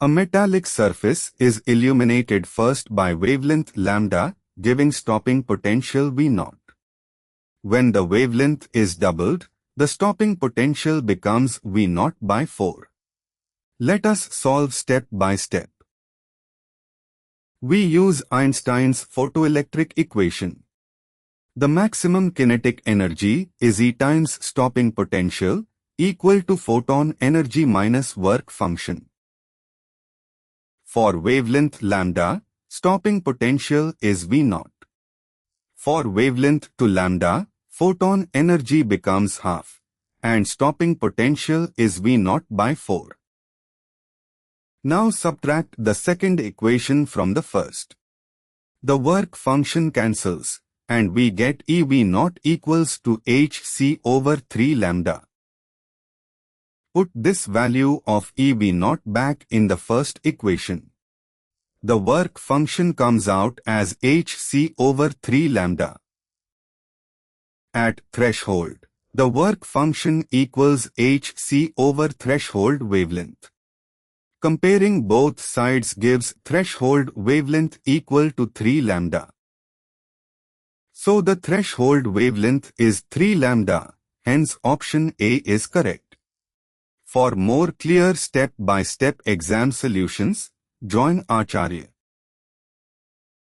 A metallic surface is illuminated first by wavelength lambda, giving stopping potential V0. When the wavelength is doubled, the stopping potential becomes V0 by 4. Let us solve step by step. We use Einstein's photoelectric equation. The maximum kinetic energy is E times stopping potential, equal to photon energy minus work function. For wavelength lambda, stopping potential is V0. For wavelength to lambda, photon energy becomes half, and stopping potential is V0 by 4. Now subtract the second equation from the first. The work function cancels, and we get EV0 equals to hc over 3 lambda. Put this value of EV0 back in the first equation. The work function comes out as hc over 3 lambda. At threshold, the work function equals hc over threshold wavelength. Comparing both sides gives threshold wavelength equal to 3 lambda. So the threshold wavelength is 3 lambda, hence option A is correct. For more clear step-by-step exam solutions, join Acharya.